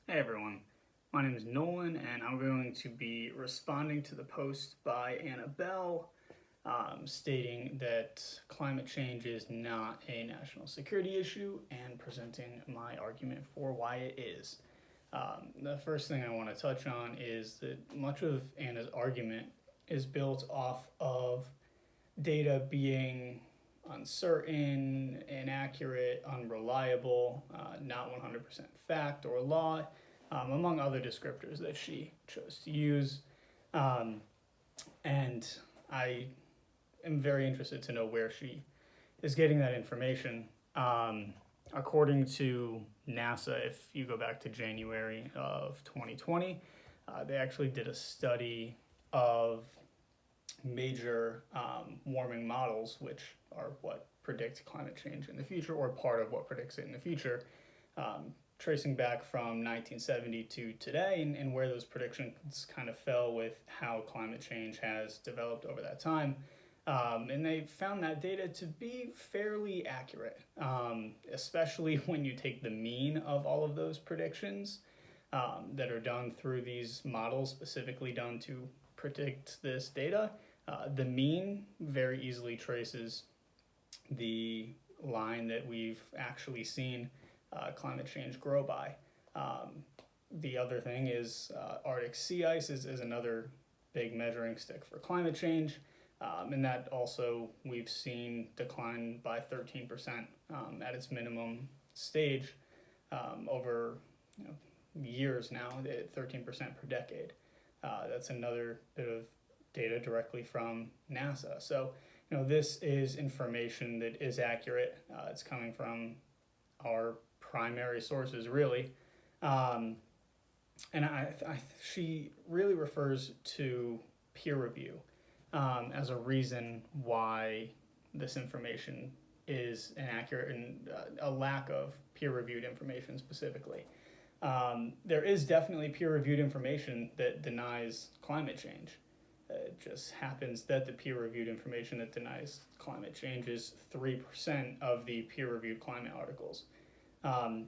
Hey everyone, my name is Nolan and I'm going to be responding to the post by Annabelle stating that climate change is not a national security issue and presenting my argument for why it is. The first thing I want to touch on is that much of Anna's argument is built off of data being uncertain, inaccurate, unreliable, not 100% fact or law, among other descriptors that she chose to use. Um, and I am very interested to know where she is getting that information. According to NASA, if you go back to January of 2020, they actually did a study of major warming models, which are what predict climate change in the future, or part of what predicts it in the future, tracing back from 1970 to today, and where those predictions kind of fell with how climate change has developed over that time. And they found that data to be fairly accurate, especially when you take the mean of all of those predictions that are done through these models, specifically done to predict this data. The mean very easily traces the line that we've actually seen climate change grow by. The other thing is Arctic sea ice is another big measuring stick for climate change. And that also we've seen decline by 13% at its minimum stage over years now, at 13% per decade. That's another bit of data directly from NASA. So, this is information that is accurate. It's coming from our primary sources, really. Um, and she really refers to peer review as a reason why this information is inaccurate and a lack of peer-reviewed information specifically. There is definitely peer-reviewed information that denies climate change. It just happens that the peer-reviewed information that denies climate change is 3% of the peer-reviewed climate articles. Um,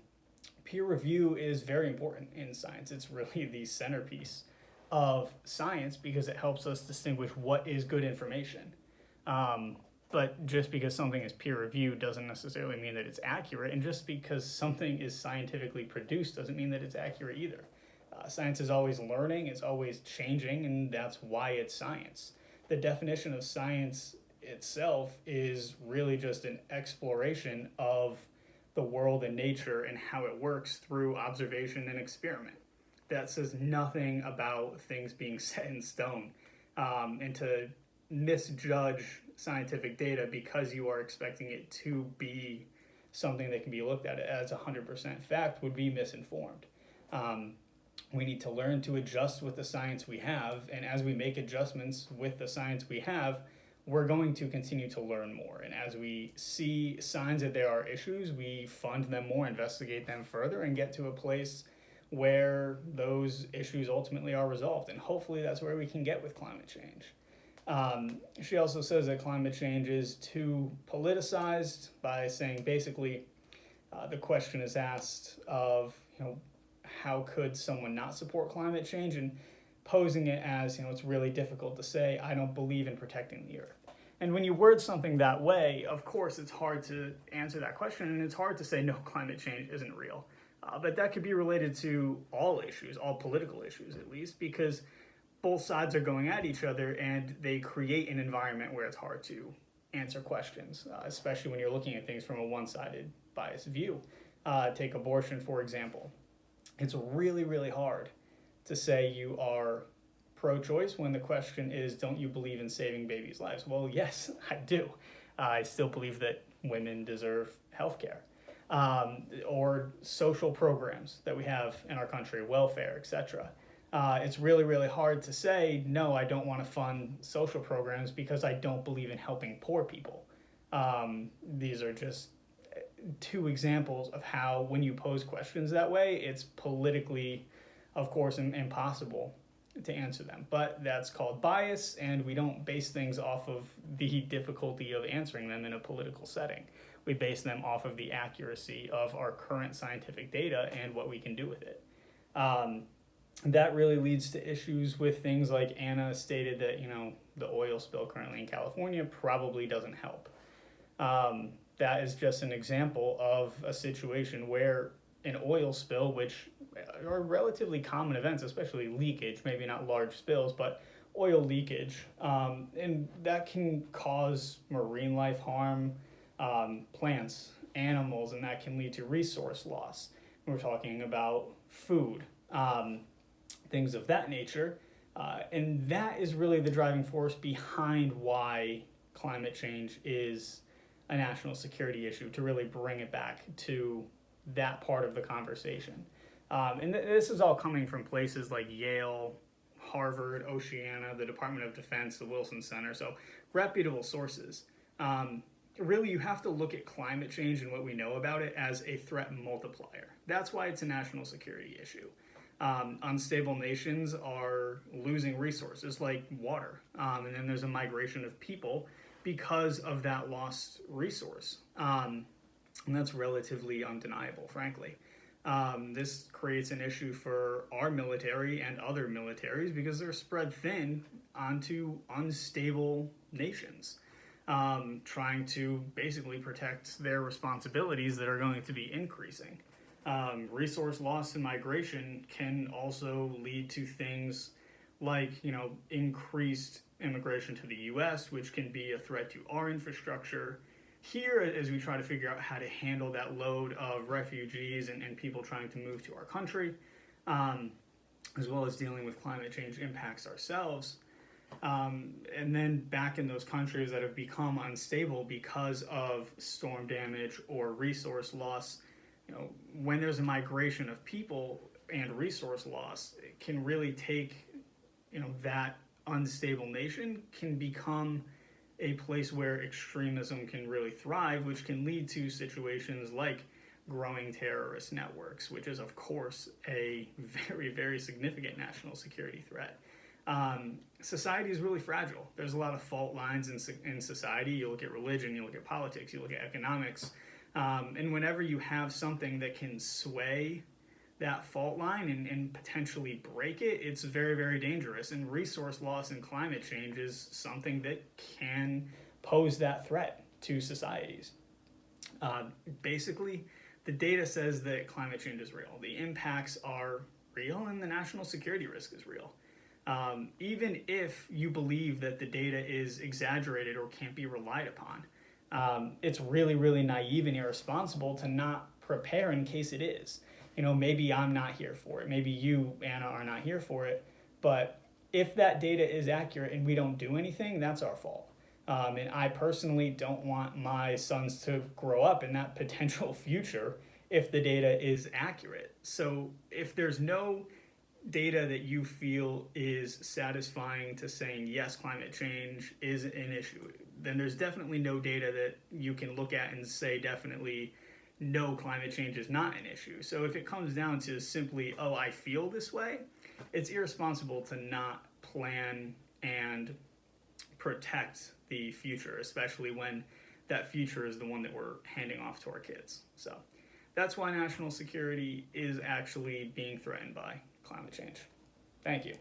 Peer review is very important in science. It's really the centerpiece of science because it helps us distinguish what is good information. Um, but just because something is peer reviewed doesn't necessarily mean that it's accurate, and just because something is scientifically produced doesn't mean that it's accurate either. Science is always learning, it's always changing, and that's why it's science. The definition of science itself is really just an exploration of the world and nature and how it works through observation and experiment. That says nothing about things being set in stone. And to misjudge scientific data because you are expecting it to be something that can be looked at as 100% fact would be misinformed. Um, we need to learn to adjust with the science we have, and as we make adjustments with the science we have, we're going to continue to learn more. And as we see signs that there are issues, we fund them more, investigate them further, and get to a place where those issues ultimately are resolved. And hopefully that's where we can get with climate change. She also says that climate change is too politicized by saying basically the question is asked of, how could someone not support climate change, and posing it as, it's really difficult to say, I don't believe in protecting the earth. And when you word something that way, of course, it's hard to answer that question, and it's hard to say, no, climate change isn't real. But that could be related to all issues, all political issues at least, because both sides are going at each other and they create an environment where it's hard to answer questions, especially when you're looking at things from a one-sided biased view. Take abortion, for example. It's really, really hard to say you are pro-choice when the question is, don't you believe in saving babies' lives? Well, yes, I do. I still believe that women deserve health care. Or social programs that we have in our country, welfare, etc. It's really, really hard to say, no, I don't want to fund social programs because I don't believe in helping poor people. These are just two examples of how, when you pose questions that way, it's politically, of course, impossible to answer them. But that's called bias, and we don't base things off of the difficulty of answering them in a political setting. We base them off of the accuracy of our current scientific data and what we can do with it. That really leads to issues with things like Anna stated that, the oil spill currently in California probably doesn't help. That is just an example of a situation where an oil spill, which are relatively common events, especially leakage, maybe not large spills, but oil leakage, and that can cause marine life harm, plants, animals, and that can lead to resource loss. We're talking about food, things of that nature. And that is really the driving force behind why climate change is a national security issue, to really bring it back to that part of the conversation. This is all coming from places like Yale, Harvard, Oceana, the Department of Defense, the Wilson Center, so reputable sources. Really, you have to look at climate change and what we know about it as a threat multiplier. That's why it's a national security issue. Unstable nations are losing resources like water, and then there's a migration of people because of that lost resource. And that's relatively undeniable, frankly. This creates an issue for our military and other militaries because they're spread thin onto unstable nations, trying to basically protect their responsibilities that are going to be increasing. Resource loss and migration can also lead to things like, increased immigration to the U.S., which can be a threat to our infrastructure here as we try to figure out how to handle that load of refugees and people trying to move to our country, as well as dealing with climate change impacts ourselves. And then back in those countries that have become unstable because of storm damage or resource loss, when there's a migration of people and resource loss, it can really take, that unstable nation can become a place where extremism can really thrive, which can lead to situations like growing terrorist networks, which is, of course, a very, very significant national security threat. Society is really fragile. There's a lot of fault lines in society. You look at religion, you look at politics, you look at economics. And whenever you have something that can sway that fault line and potentially break it, it's very, very dangerous. And resource loss and climate change is something that can pose that threat to societies. Basically, the data says that climate change is real. The impacts are real and the national security risk is real. Even if you believe that the data is exaggerated or can't be relied upon, it's really, really naive and irresponsible to not prepare in case it is. Maybe I'm not here for it. Maybe you, Anna, are not here for it. But if that data is accurate and we don't do anything, that's our fault. And I personally don't want my sons to grow up in that potential future if the data is accurate. So if there's no data that you feel is satisfying to saying, yes, climate change is an issue, then there's definitely no data that you can look at and say definitely no, climate change is not an issue. So if it comes down to simply, oh, I feel this way, it's irresponsible to not plan and protect the future, especially when that future is the one that we're handing off to our kids. So that's why national security is actually being threatened by climate change. Thank you.